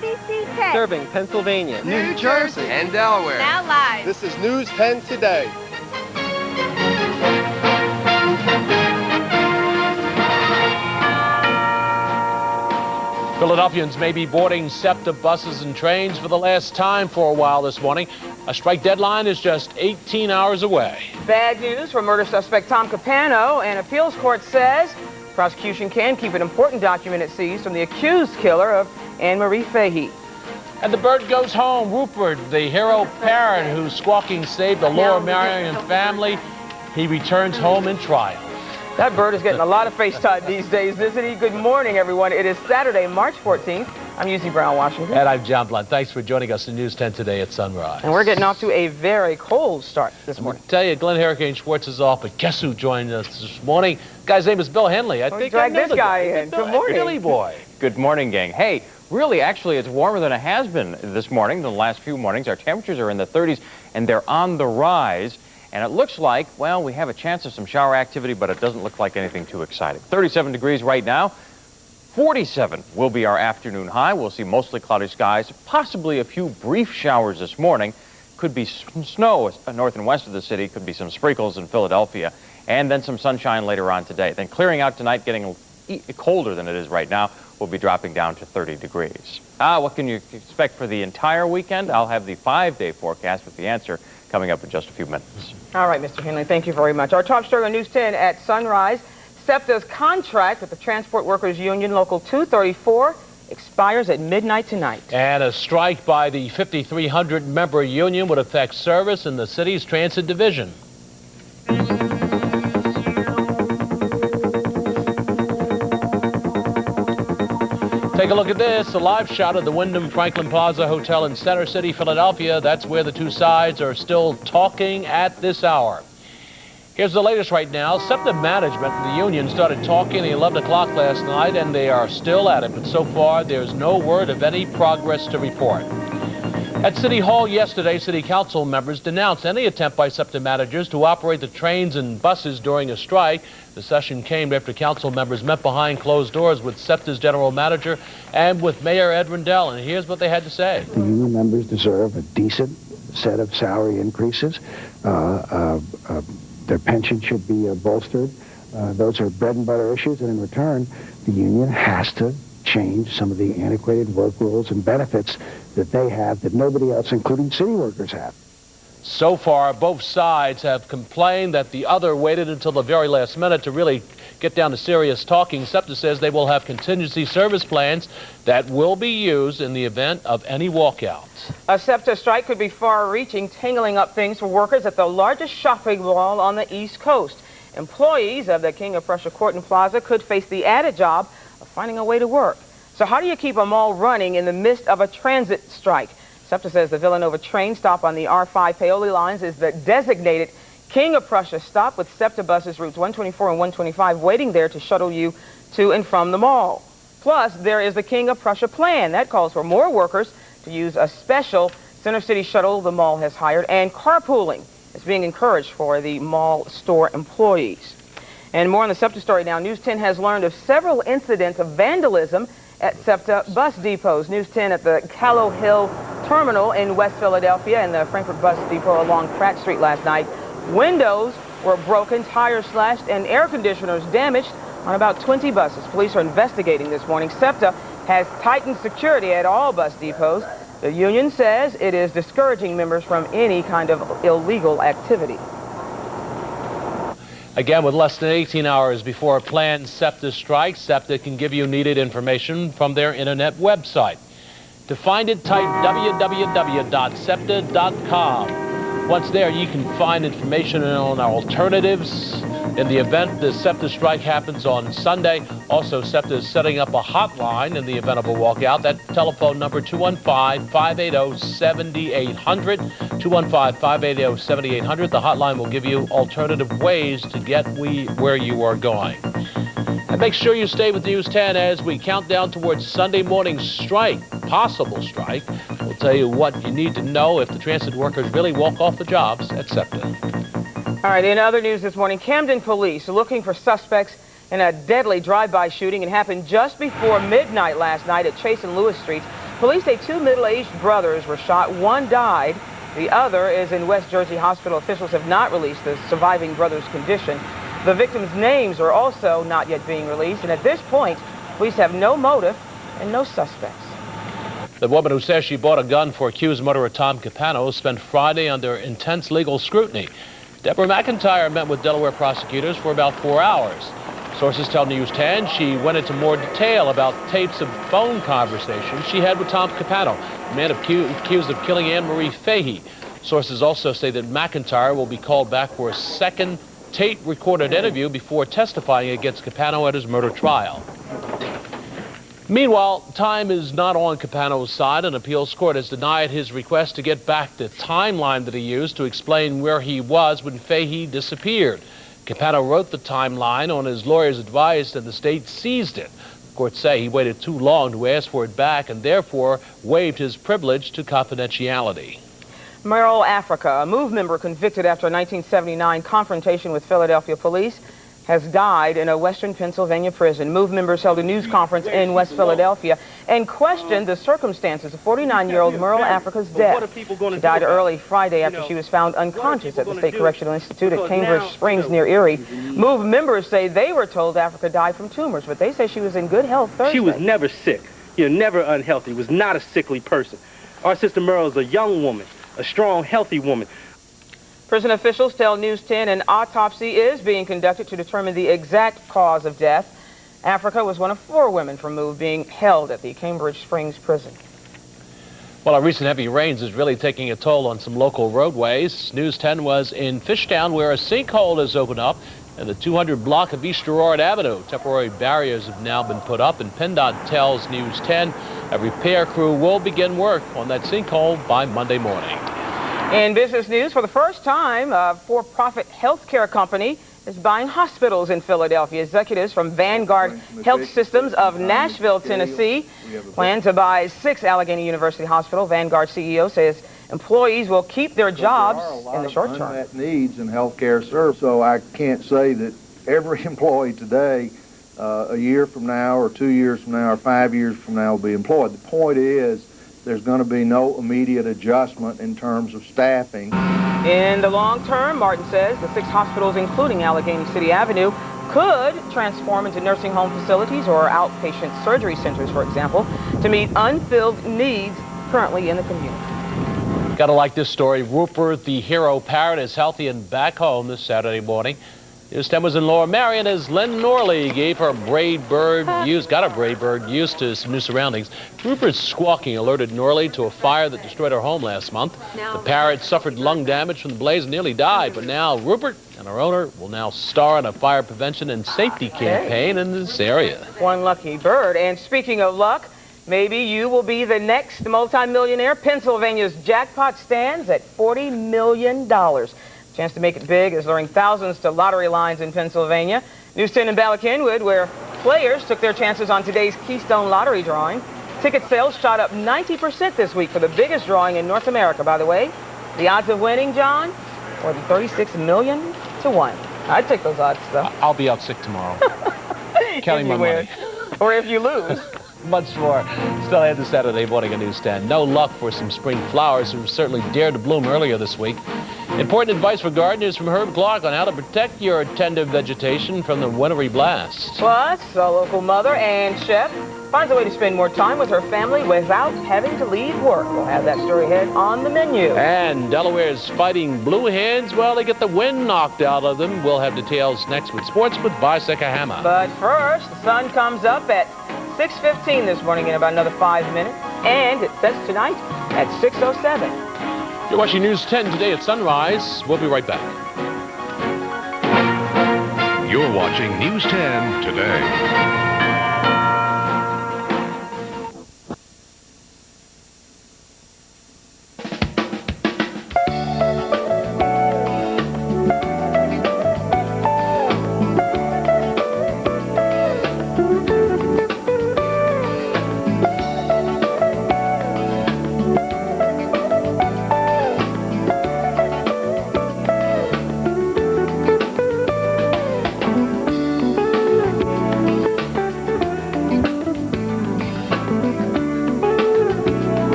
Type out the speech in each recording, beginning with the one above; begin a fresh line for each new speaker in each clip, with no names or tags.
NBC10.
Serving Pennsylvania,
New Jersey,
and Delaware.
Now live.
This is News 10 Today.
Philadelphians may be boarding SEPTA buses and trains for the last time for a while this morning. A strike deadline is just 18 hours away.
Bad news for murder suspect Tom Capano. An appeals court says prosecution can keep an important document it seized from the accused killer of Anne Marie Fahey.
And the bird goes home. Rupert, the hero parrot whose squawking saved the Laura Marion family, he returns home in triumph.
That bird is getting a lot of FaceTime these days, isn't he? Good morning, everyone. It is Saturday, March 14th. I'm Yuzi Brown, Washington.
And I'm John Blunt. Thanks for joining us in News 10 Today at sunrise.
And we're getting off to a very cold start this morning.
I tell you, Glenn Hurricane Schwartz is off, but guess who joined us this morning? The guy's name is Bill Henley. I think
drag this guy in. Good morning.
Billy boy.
Good morning, gang. Hey, really, actually, it's warmer than it has been this morning, the last few mornings. Our temperatures are in the 30s, and they're on the rise. And it looks like, well, we have a chance of some shower activity, but it doesn't look like anything too exciting. 37 degrees right now. 47 will be our afternoon high. We'll see mostly cloudy skies, possibly a few brief showers this morning. Could be some snow north and west of the city. Could be some sprinkles in Philadelphia. And then some sunshine later on today. Then clearing out tonight, getting colder than it is right now. We'll be dropping down to 30 degrees. What can you expect for the entire weekend? I'll have the 5-day forecast with the answer coming up in just a few minutes.
All right, Mr. Henley, thank you very much. Our top story on News 10 at sunrise. SEPTA's contract with the Transport Workers Union Local 234 expires at midnight tonight.
And a strike by the 5,300-member union would affect service in the city's transit division. Take a look at this, a live shot of the Wyndham Franklin Plaza Hotel in Center City, Philadelphia. That's where the two sides are still talking at this hour. Here's the latest right now. SEPTA management and the union started talking at 11 o'clock last night, and they are still at it. But so far, there's no word of any progress to report. At City Hall yesterday, City Council members denounced any attempt by SEPTA managers to operate the trains and buses during a strike. The session came after council members met behind closed doors with SEPTA's general manager and with Mayor Ed Rendell. And here's what they had to say.
The union members deserve a decent set of salary increases. Their pension should be bolstered. Those are bread and butter issues. And in return, the union has to change some of the antiquated work rules and benefits that they have that nobody else, including city workers, have.
So far, both sides have complained that the other waited until the very last minute to really get down to serious talking. SEPTA says they will have contingency service plans that will be used in the event of any walkouts.
A SEPTA strike could be far-reaching, tangling up things for workers at the largest shopping mall on the East Coast. Employees of the King of Prussia Court and Plaza could face the added job of finding a way to work. So how do you keep a mall running in the midst of a transit strike? SEPTA says the Villanova train stop on the R5 Paoli lines is the designated King of Prussia stop, with SEPTA buses routes 124 and 125 waiting there to shuttle you to and from the mall. Plus, there is the King of Prussia plan. That calls for more workers to use a special Center City shuttle the mall has hired, and carpooling is being encouraged for the mall store employees. And more on the SEPTA story now. News 10 has learned of several incidents of vandalism at SEPTA bus depots. News 10 at the Callow Hill Terminal in West Philadelphia and the Frankfurt Bus Depot along Pratt Street last night. Windows were broken, tires slashed, and air conditioners damaged on about 20 buses. Police are investigating this morning. SEPTA has tightened security at all bus depots. The union says it is discouraging members from any kind of illegal activity.
Again, with less than 18 hours before a planned SEPTA strike, SEPTA can give you needed information from their internet website. To find it, type www.septa.com. Once there, you can find information on alternatives in the event the SEPTA strike happens on Sunday. Also, SEPTA is setting up a hotline in the event of a walkout. That telephone number, 215-580-7800. 215-580-7800. The hotline will give you alternative ways to get where you are going. And make sure you stay with News 10 as we count down towards Sunday morning's strike, possible strike. We'll tell you what you need to know if the transit workers really walk off the jobs at SEPTA.
All right, in other news this morning, Camden police are looking for suspects in a deadly drive-by shooting. It happened just before midnight last night at Chase and Lewis Streets. Police say two middle-aged brothers were shot. One died. The other is in West Jersey Hospital. Officials have not released the surviving brother's condition. The victims' names are also not yet being released. And at this point, police have no motive and no suspects.
The woman who says she bought a gun for accused murderer Tom Capano spent Friday under intense legal scrutiny. Deborah McIntyre met with Delaware prosecutors for about 4 hours. Sources tell News 10 she went into more detail about tapes of phone conversations she had with Tom Capano, the man accused of killing Anne Marie Fahey. Sources also say that McIntyre will be called back for a second tape-recorded interview before testifying against Capano at his murder trial. Meanwhile, time is not on Capano's side. An appeals court has denied his request to get back the timeline that he used to explain where he was when Fahey disappeared. Capano wrote the timeline on his lawyer's advice and the state seized it. The courts say he waited too long to ask for it back and therefore waived his privilege to confidentiality.
Merrill, Africa, a MOVE member convicted after a 1979 confrontation with Philadelphia police, has died in a western Pennsylvania prison. MOVE members held a news conference in West Philadelphia and questioned the circumstances of 49-year-old Merle Africa's death. She died early Friday after she was found unconscious at the State Correctional Institute at Cambridge Springs near Erie. MOVE members say they were told Africa died from tumors, but they say she was in good health Thursday.
She was never sick, never unhealthy, was not a sickly person. Our sister Merle is a young woman, a strong, healthy woman.
Prison officials tell News 10 an autopsy is being conducted to determine the exact cause of death. Africa was one of 4 women from MOVE being held at the Cambridge Springs prison.
Well, our recent heavy rains is really taking a toll on some local roadways. News 10 was in Fishtown where a sinkhole has opened up in the 200 block of East Girard Avenue. Temporary barriers have now been put up, and PennDOT tells News 10 a repair crew will begin work on that sinkhole by Monday morning.
In business news, for the first time, a for-profit healthcare company is buying hospitals in Philadelphia. Executives from Vanguard Health Systems of Nashville, Tennessee, plan to buy 6 Allegheny University hospitals. Vanguard CEO says employees will keep their jobs in the short term.
Unmet needs in healthcare service, so I can't say that every employee today, a year from now, or 2 years from now, or 5 years from now, will be employed. The point is, there's going to be no immediate adjustment in terms of staffing.
In the long term, Martin says the 6 hospitals, including Allegheny City Avenue, could transform into nursing home facilities or outpatient surgery centers, for example, to meet unfilled needs currently in the community.
Gotta like this story. Rupert, the hero parrot, is healthy and back home this Saturday morning. News 10 was in Lower Marion as Lynn Norley got a braid bird used to some new surroundings. Rupert's squawking alerted Norley to a fire that destroyed her home last month. The parrot suffered lung damage from the blaze and nearly died, but now Rupert and her owner will now star in a fire prevention and safety campaign in this area. One
lucky bird. And speaking of luck, maybe you will be the next multimillionaire. Pennsylvania's jackpot stands at $40 million. Chance to make it big is luring thousands to lottery lines in Pennsylvania. News 10 in Ballackinwood, where players took their chances on today's Keystone Lottery drawing. Ticket sales shot up 90% this week for the biggest drawing in North America, by the way. The odds of winning, John, more than 36 million to 1. I'd take those odds, though.
I'll be out sick tomorrow. Counting my money.
Or if you lose.
Much more still ahead this Saturday morning on News 10. No luck for some spring flowers who certainly dared to bloom earlier this week. Important advice for gardeners from Herb Clark on how to protect your tender vegetation from the wintry blasts.
Plus, a local mother and chef finds a way to spend more time with her family without having to leave work. We'll have that story ahead on the menu.
And Delaware's fighting blue hens, well, they get the wind knocked out of them. We'll have details next with sports with Bicycle Hammer.
But first, the sun comes up at 6:15 this morning in about another 5 minutes, and it sets tonight at 6:07.
You're watching News 10 today at sunrise. We'll be right back.
You're watching News 10 today.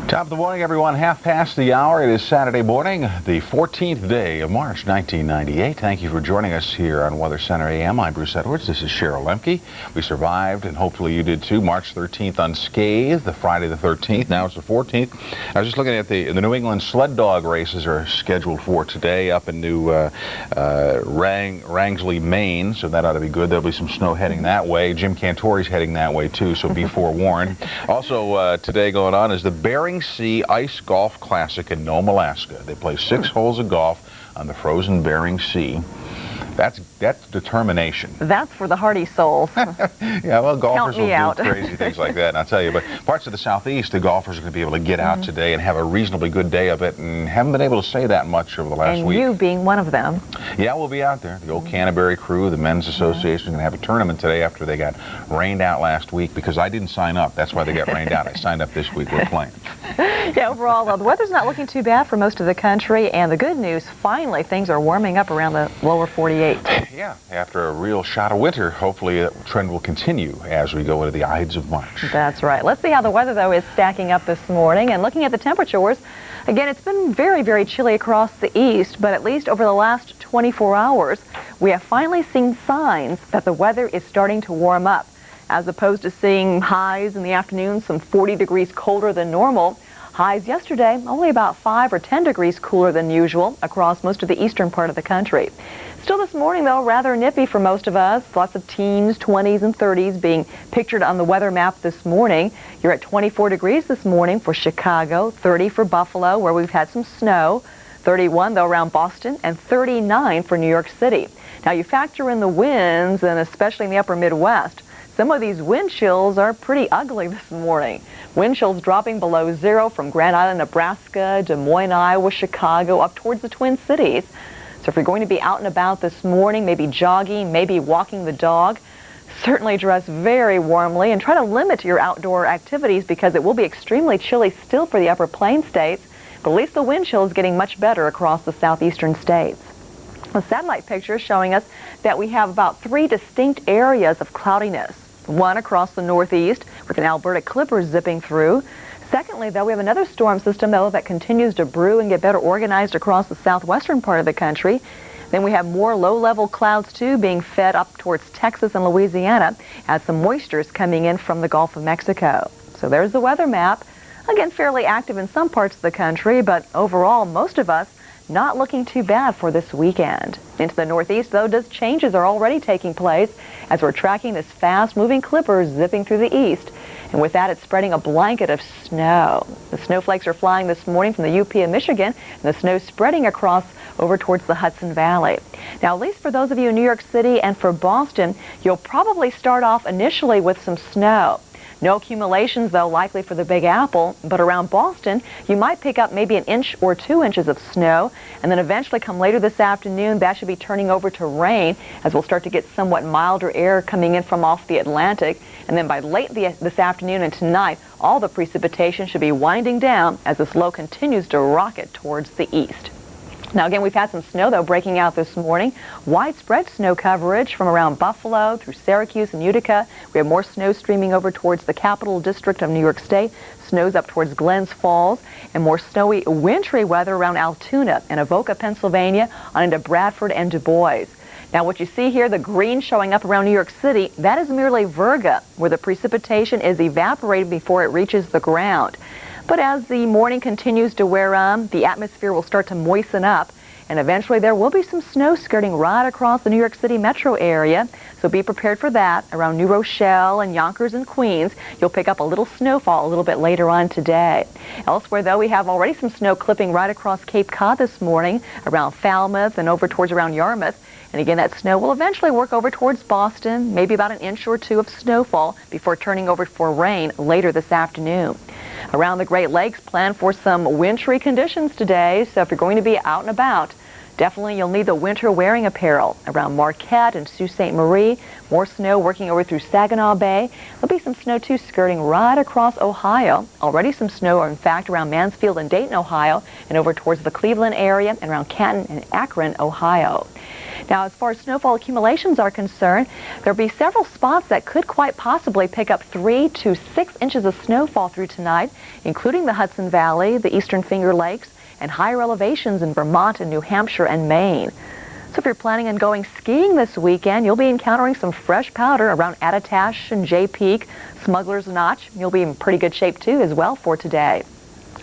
Top of the morning, everyone. Half past the hour. It is Saturday morning, the 14th day of March, 1998. Thank you for joining us here on Weather Center AM. I'm Bruce Edwards. This is Cheryl Lemke. We survived, and hopefully you did too. March 13th unscathed, the Friday the 13th. Now it's the 14th. I was just looking at the New England sled dog races are scheduled for today up in New Rangeley, Maine, so that ought to be good. There'll be some snow heading that way. Jim Cantori's heading that way too, so be forewarned. Also today going on is the Bering Sea Ice Golf Classic in Nome, Alaska. They play 6 holes of golf on the frozen Bering Sea. That's determination.
That's for the hardy souls.
Yeah, well, golfers will
do
crazy things like that, and I'll tell you. But parts of the southeast, the golfers are going to be able to get out today and have a reasonably good day of it, and haven't been able to say that much over the last week.
And you being one of them.
Yeah, we'll be out there. The old Canterbury crew, the men's association, going to have a tournament today after they got rained out last week because I didn't sign up. That's why they got rained out. I signed up this week. We're playing.
Yeah, overall, though, the weather's not looking too bad for most of the country, and the good news, finally, things are warming up around the lower 48.
Yeah, after a real shot of winter, hopefully that trend will continue as we go into the Ides of March.
That's right. Let's see how the weather, though, is stacking up this morning. And looking at the temperatures, again, it's been very, very chilly across the east, but at least over the last 24 hours, we have finally seen signs that the weather is starting to warm up. As opposed to seeing highs in the afternoon, some 40 degrees colder than normal. Highs yesterday, only about 5 or 10 degrees cooler than usual across most of the eastern part of the country. Still this morning, though, rather nippy for most of us. Lots of teens, 20s, and 30s being pictured on the weather map this morning. You're at 24 degrees this morning for Chicago, 30 for Buffalo, where we've had some snow, 31, though, around Boston, and 39 for New York City. Now, you factor in the winds, and especially in the upper Midwest, some of these wind chills are pretty ugly this morning. Wind chills dropping below 0 from Grand Island, Nebraska, Des Moines, Iowa, Chicago, up towards the Twin Cities. So if you're going to be out and about this morning, maybe jogging, maybe walking the dog, certainly dress very warmly and try to limit your outdoor activities because it will be extremely chilly still for the upper plain states, but at least the wind chill is getting much better across the southeastern states. The satellite picture is showing us that we have about 3 distinct areas of cloudiness. One across the northeast with an Alberta Clipper zipping through. Secondly, though, we have another storm system, though, that continues to brew and get better organized across the southwestern part of the country. Then we have more low-level clouds, too, being fed up towards Texas and Louisiana as some moisture is coming in from the Gulf of Mexico. So there's the weather map. Again, fairly active in some parts of the country, but overall, most of us not looking too bad for this weekend. Into the northeast, though, changes are already taking place as we're tracking this fast-moving Clipper zipping through the east. And with that, it's spreading a blanket of snow. The snowflakes are flying this morning from the UP of Michigan, and the snow spreading across over towards the Hudson Valley. Now, at least for those of you in New York City and for Boston, you'll probably start off initially with some snow. No accumulations, though, likely for the Big Apple, but around Boston, you might pick up maybe 1 inch or 2 inches of snow, and then eventually come later this afternoon, that should be turning over to rain as we'll start to get somewhat milder air coming in from off the Atlantic. And then by late this afternoon and tonight, all the precipitation should be winding down as this low continues to rocket towards the east. Now, again, we've had some snow, though, breaking out this morning. Widespread snow coverage from around Buffalo through Syracuse and Utica. We have more snow streaming over towards the Capital District of New York State. Snows up towards Glens Falls, and more snowy, wintry weather around Altoona and Avoca, Pennsylvania, on into Bradford and Du Bois. Now, what you see here, the green showing up around New York City, that is merely virga, where the precipitation is evaporated before it reaches the ground. But as the morning continues to wear on, the atmosphere will start to moisten up, and eventually there will be some snow skirting right across the New York City metro area. So be prepared for that. Around New Rochelle and Yonkers and Queens, you'll pick up a little snowfall a little bit later on today. Elsewhere, though, we have already some snow clipping right across Cape Cod this morning, around Falmouth and over towards around Yarmouth. And again, that snow will eventually work over towards Boston, maybe about 1 inch or 2 of snowfall before turning over for rain later this afternoon. Around the Great Lakes, plan for some wintry conditions today, so if you're going to be out and about, Definitely you'll need the winter wearing apparel around Marquette and Sault Ste. Marie. More snow working over through Saginaw Bay. There'll be some snow too skirting right across Ohio. Already some snow, in fact, around Mansfield and Dayton, Ohio, and over towards the Cleveland area and around Canton and Akron, Ohio. Now, as far as snowfall accumulations are concerned, there'll be several spots that could quite possibly pick up 3 to 6 inches of snowfall through tonight, including the Hudson Valley, the Eastern Finger Lakes, and higher elevations in Vermont and New Hampshire and Maine. So if you're planning on going skiing this weekend, you'll be encountering some fresh powder around Attitash and Jay Peak, Smuggler's Notch. You'll be in pretty good shape too as well for today.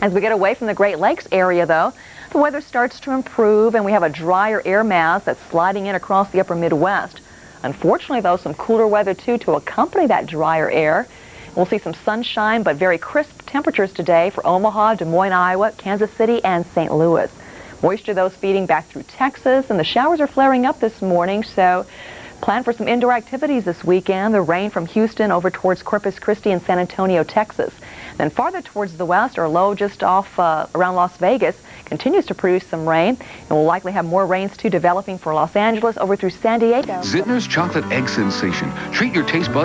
As we get away from the Great Lakes area though, the weather starts to improve and we have a drier air mass that's sliding in across the upper Midwest. Unfortunately though, some cooler weather too to accompany that drier air. We'll see some sunshine but very crisp temperatures today for Omaha, Des Moines, Iowa, Kansas City, and St. Louis. Moisture, though, speeding back through Texas, and the showers are flaring up this morning, so plan for some indoor activities this weekend. The rain from Houston over towards Corpus Christi and San Antonio, Texas. Then farther towards the west, or low just off around Las Vegas, continues to produce some rain, and we'll likely have more rains, too, developing for Los Angeles over through San Diego.
Zittner's chocolate egg sensation. Treat your taste buds.